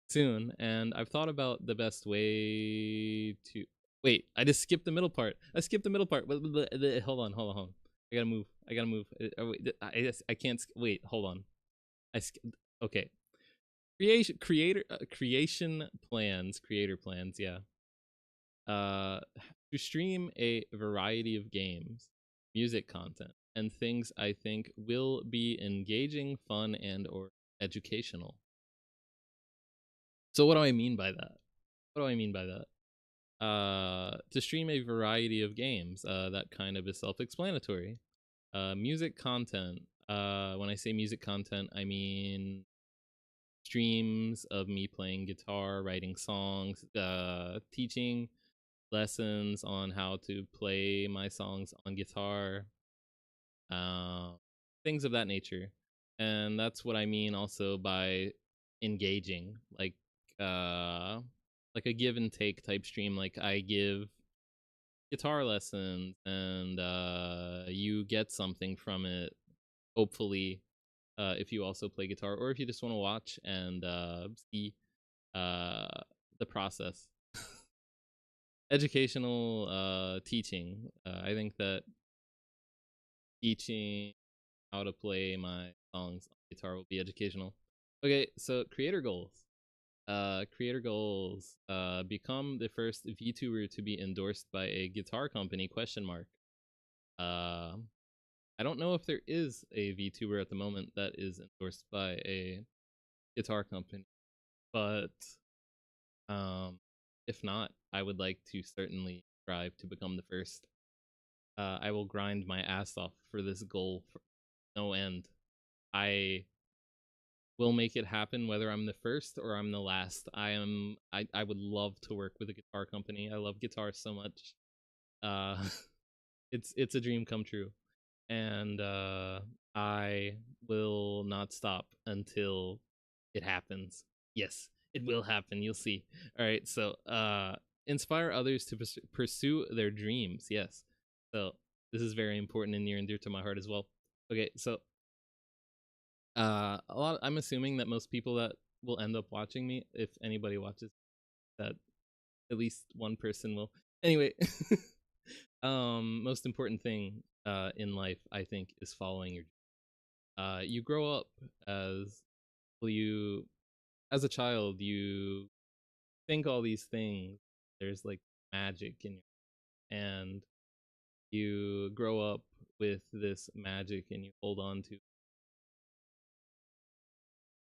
soon. And I've thought about the best way to. Wait, I just skipped the middle part. I skipped the middle part. Hold on, hold on, hold on. I gotta move. I gotta move. I can't. Wait, hold on. Okay. Creation plans. Creator plans. Yeah. To stream a variety of games, music content, and things I think will be engaging, fun, and or educational. So what do I mean by that? What do I mean by that? To stream a variety of games. That kind of is self-explanatory. Music content. When I say music content, I mean streams of me playing guitar, writing songs, teaching lessons on how to play my songs on guitar, uh, things of that nature. And that's what I mean also by engaging, uh, like a give and take type stream. Like I give guitar lessons, and you get something from it. Hopefully, if you also play guitar, or if you just want to watch and see uh, the process. Educational teaching. I think that teaching how to play my songs on guitar will be educational. Okay, so creator goals. Creator goals. Become the first VTuber to be endorsed by a guitar company? Question mark. Uh, I don't know if there is a VTuber at the moment that is endorsed by a guitar company, but if not, I would like to certainly strive to become the first. I will grind my ass off for this goal for no end. I will make it happen whether I'm the first or I'm the last. I would love to work with a guitar company. I love guitar so much. Uh it's a dream come true. And I will not stop until it happens. Yes, it will happen. You'll see. All right, so inspire others to pursue their dreams. Yes. So this is very important and near and dear to my heart as well. Okay, so I'm assuming that most people that will end up watching me, if anybody watches, that at least one person will. Anyway, most important thing in life, I think, is following your. You grow up as you as a child. You think all these things. There's like magic in you, and you grow up with this magic, and you hold on to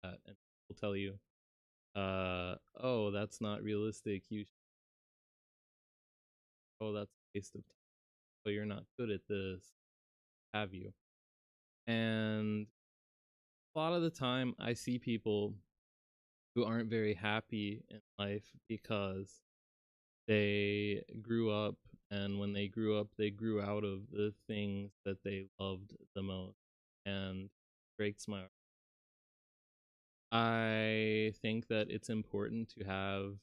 that, and people tell you, oh, that's not realistic. Oh, that's a waste of time. Oh, you're not good at this. Have you? And a lot of the time, I see people who aren't very happy in life because they grew up, and when they grew up, they grew out of the things that they loved the most, and it breaks my heart. I think that it's important to have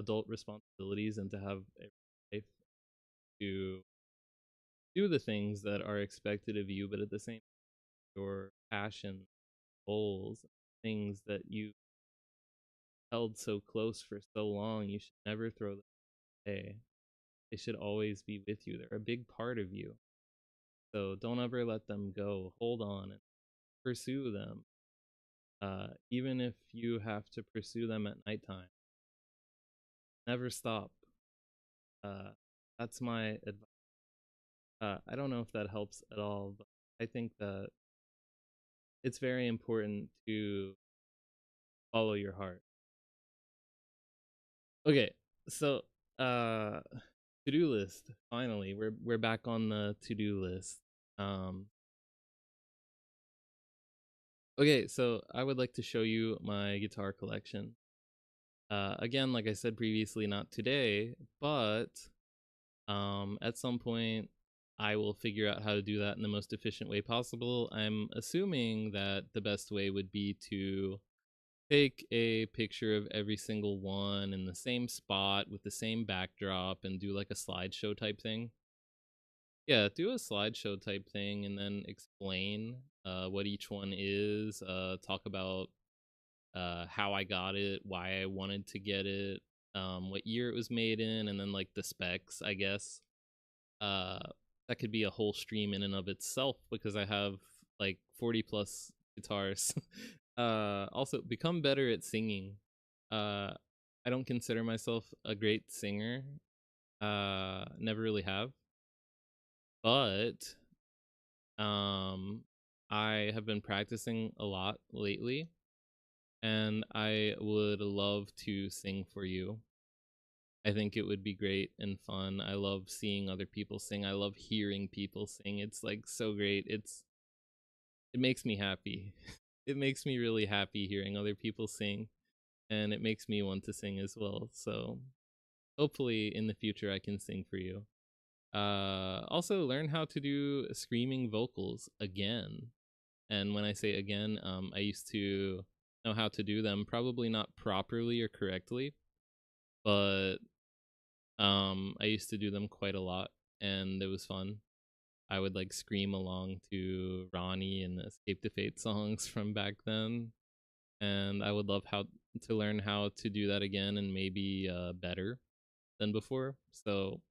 adult responsibilities and to have a life to do the things that are expected of you, but at the same time, your passion, goals, things that you held so close for so long, you should never throw them away. They should always be with you. They're a big part of you. So don't ever let them go. Hold on and pursue them. Even if you have to pursue them at nighttime, never stop. Uh, that's my advice. I don't know if that helps at all, but I think that it's very important to follow your heart. Okay, so uh, to-do list. Finally, we're back on the to-do list. Um, okay, so I would like to show you my guitar collection. Again, like I said previously, not today, but at some point I will figure out how to do that in the most efficient way possible. I'm assuming that the best way would be to take a picture of every single one in the same spot with the same backdrop and do like a slideshow type thing. Yeah, do a slideshow type thing and then explain what each one is. Talk about how I got it, why I wanted to get it, what year it was made in, and then like the specs, I guess. Uh, that could be a whole stream in and of itself because I have like 40 plus guitars. Also, become better at singing. I don't consider myself a great singer. Never really have, but um, I have been practicing a lot lately, and I would love to sing for you. I think it would be great and fun. I love seeing other people sing. I love hearing people sing. It's like so great. It makes me happy. It makes me really happy hearing other people sing, and it makes me want to sing as well. So hopefully in the future I can sing for you. Also learn how to do screaming vocals again. And when I say again, I used to know how to do them, probably not properly or correctly, but I used to do them quite a lot, and it was fun. I would like scream along to Ronnie and the Escape to Fate songs from back then, and I would love how to learn how to do that again and maybe better than before. So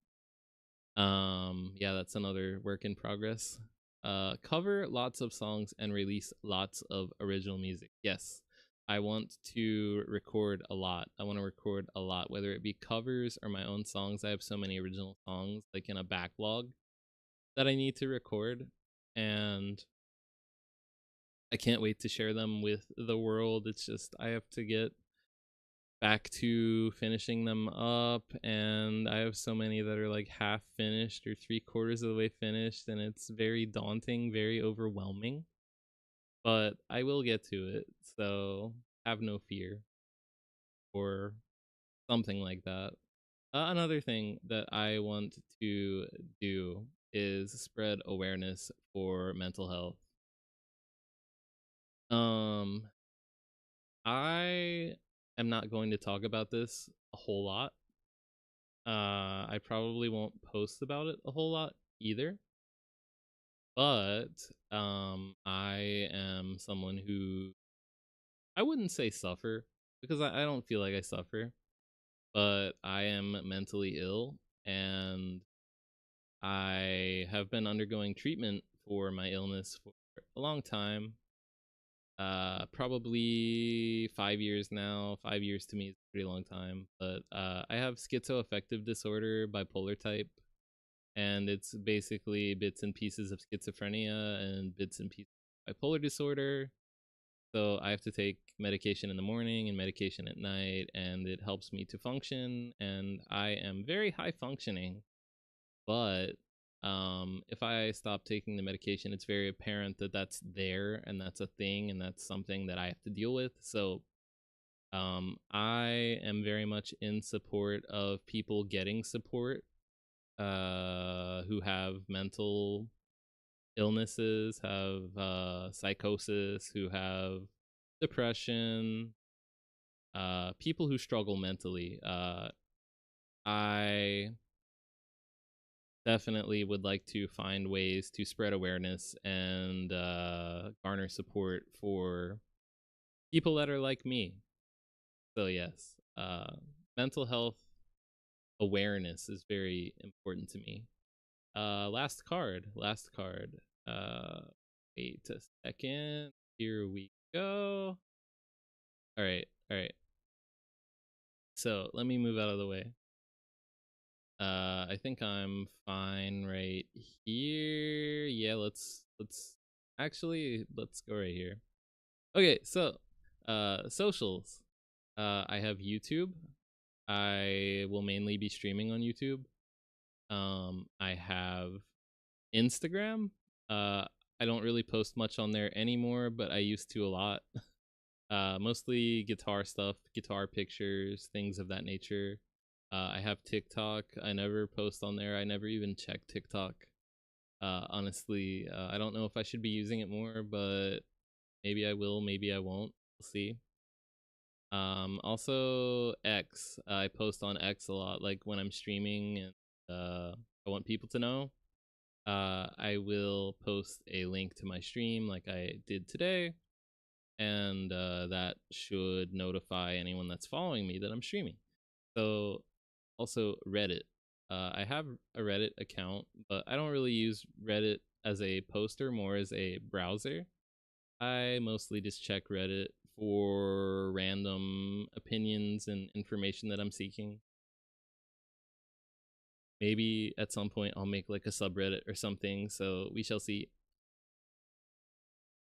yeah, that's another work in progress. Cover lots of songs and release lots of original music. Yes, I want to record a lot. I want to record a lot, whether it be covers or my own songs. I have so many original songs like in a backlog that I need to record, and I can't wait to share them with the world. It's just I have to get back to finishing them up, and I have so many that are like half finished or 3/4 of the way finished, and it's very daunting, very overwhelming, but I will get to it, so have no fear, or something like that. Another thing that I want to do is spread awareness for mental health. um I am not going to talk about this a whole lot. I probably won't post about it a whole lot either, but I am someone who, I wouldn't say suffer because I don't feel like I suffer, but I am mentally ill, and I have been undergoing treatment for my illness for a long time. Probably 5 years now. 5 years to me is a pretty long time, but I have schizoaffective disorder, bipolar type, and it's basically bits and pieces of schizophrenia and bits and pieces of bipolar disorder. So I have to take medication in the morning and medication at night, and it helps me to function, and I am very high functioning. But if I stop taking the medication, it's very apparent that that's there and that's a thing and that's something that I have to deal with. So I am very much in support of people getting support who have mental illnesses, have psychosis, who have depression, people who struggle mentally. I definitely would like to find ways to spread awareness and garner support for people that are like me. So yes, mental health awareness is very important to me. Last card. Last card. Wait a second. Here we go. All right. All right. So let me move out of the way. I think I'm fine right here. Yeah, let's actually let's go right here. Okay, so socials. I have YouTube. I will mainly be streaming on YouTube. I have Instagram. I don't really post much on there anymore, but I used to a lot. Mostly guitar stuff, guitar pictures, things of that nature. I have TikTok. I never post on there. I never even check TikTok. Honestly, I don't know if I should be using it more, but maybe I will, maybe I won't. We'll see. Also X. I post on X a lot, like when I'm streaming and I want people to know. I will post a link to my stream like I did today, and that should notify anyone that's following me that I'm streaming. So also Reddit. I have a Reddit account, but I don't really use Reddit as a poster, more as a browser. I mostly just check Reddit for random opinions and information that I'm seeking. Maybe at some point I'll make like a subreddit or something, so we shall see.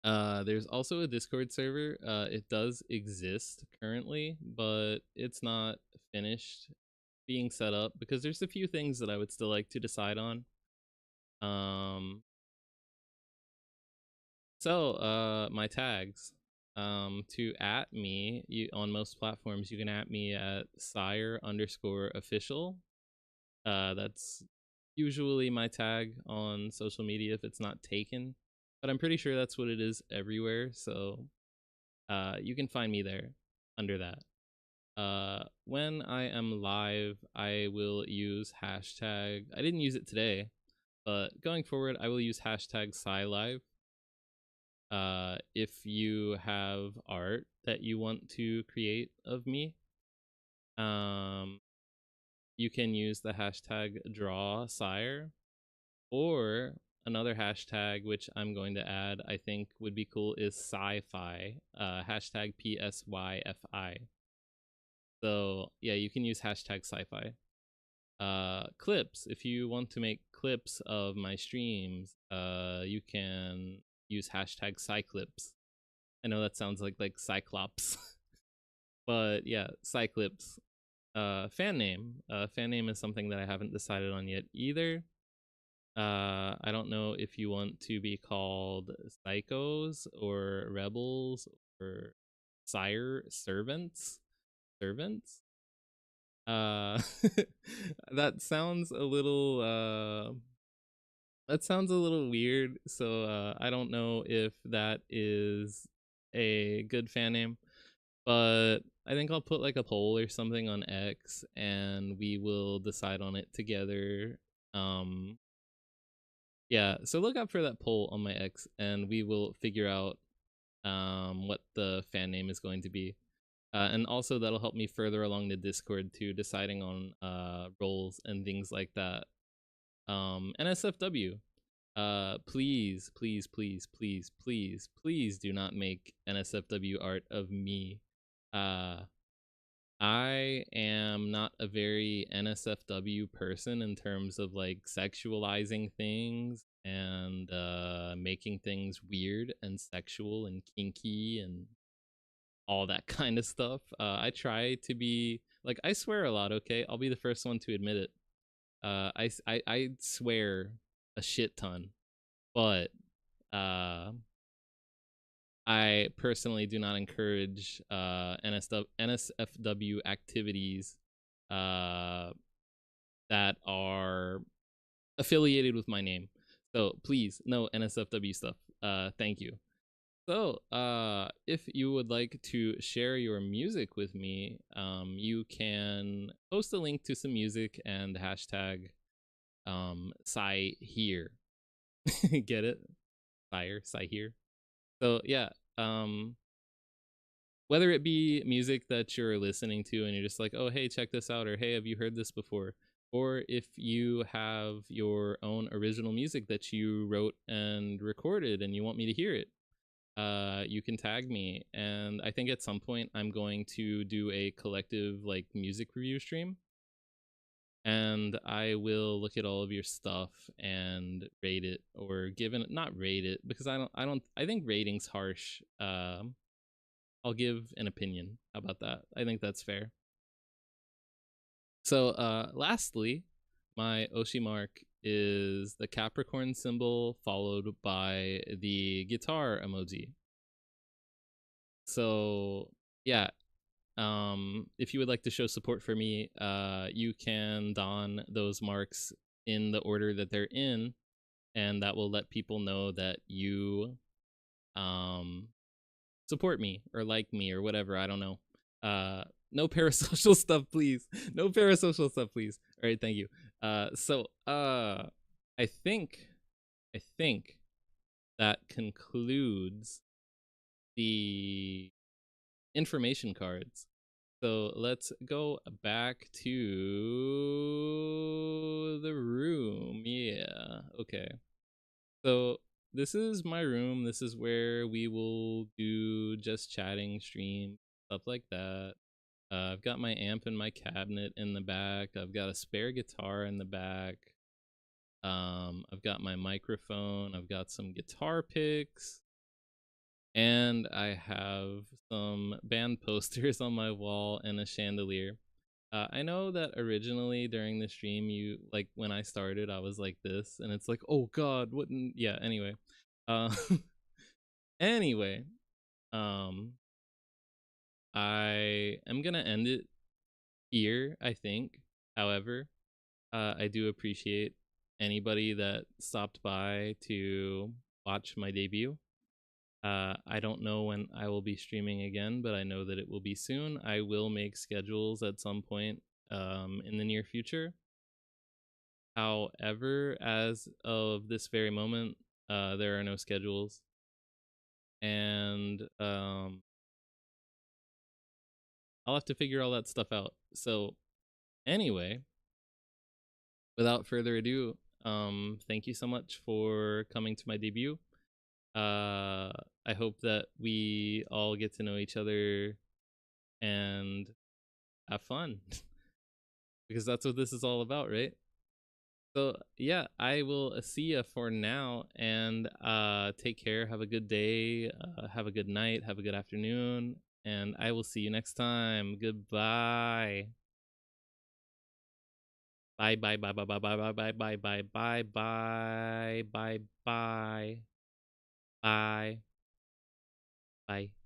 There's also a Discord server. It does exist currently, but it's not finished being set up because there's a few things that I would still like to decide on. My tags. To at me, on most platforms, you can at me at PSYRE_official. That's usually my tag on social media if it's not taken, but I'm pretty sure that's what it is everywhere. So you can find me there under that. When I am live, I will use hashtag. I didn't use it today, but going forward, I will use hashtag PsyLive. If you have art that you want to create of me, you can use the hashtag DrawSyre, or another hashtag which I'm going to add, I think would be cool, is sci-fi, hashtag PSYFI. So yeah, you can use hashtag sci-fi. Clips, if you want to make clips of my streams, you can use hashtag Cyclips. I know that sounds like Cyclops, but yeah, Cyclips. Fan name. Fan name is something that I haven't decided on yet either. I don't know if you want to be called Psychos or Rebels or Sire Servants. Servants. That sounds a little weird, so I don't know if that is a good fan name, but I think I'll put like a poll or something on X and we will decide on it together. Yeah, so look out for that poll on my X and we will figure out what the fan name is going to be. And also that'll help me further along the Discord too, deciding on roles and things like that. NSFW. Please do not make NSFW art of me. I am not a very NSFW person in terms of like sexualizing things and making things weird and sexual and kinky and all that kind of stuff. I try to be like, I swear a lot, okay? I'll be the first one to admit it. I swear a shit ton, but I personally do not encourage NSFW activities that are affiliated with my name. So please, no NSFW stuff. Thank you. So, if you would like to share your music with me, you can post a link to some music and hashtag Psy here. Get it? Psy here. So yeah, whether it be music that you're listening to and you're just like, oh hey, check this out, or hey, have you heard this before? Or if you have your own original music that you wrote and recorded and you want me to hear it, you can tag me. And I think at some point I'm going to do a collective like music review stream, and I will look at all of your stuff and rate it, or not rate it, because I think rating's harsh. I'll give an opinion. How about that? I think that's fair. So lastly, my Oshi mark is the Capricorn symbol followed by the guitar emoji. So yeah, if you would like to show support for me, you can don those marks in the order that they're in, and that will let people know that you support me or like me or whatever. I don't know. No parasocial stuff, please. No parasocial stuff, please. All right, thank you. I think I think that concludes the information cards. So let's go back to the room. Yeah, okay. So this is my room. This is where we will do just chatting stream, stuff like that. I've got my amp in my cabinet in the back. I've got a spare guitar in the back. I've got my microphone. I've got some guitar picks. And I have some band posters on my wall and a chandelier. I know that originally during the stream, you like when I started, I was like this, and it's like, oh god, wouldn't yeah. Anyway, uh, anyway, um, I am gonna end it here. I think. However, I do appreciate anybody that stopped by to watch my debut. I don't know when I will be streaming again, but I know that it will be soon. I will make schedules at some point in the near future. However, as of this very moment, there are no schedules. And I'll have to figure all that stuff out. So, anyway, without further ado, thank you so much for coming to my debut. I hope that we all get to know each other and have fun because that's what this is all about, right? So yeah, I will see ya for now, and take care. Have a good day. Have a good night. Have a good afternoon, and I will see you next time. Goodbye. Bye bye bye bye bye bye bye bye bye bye bye bye bye bye bye bye.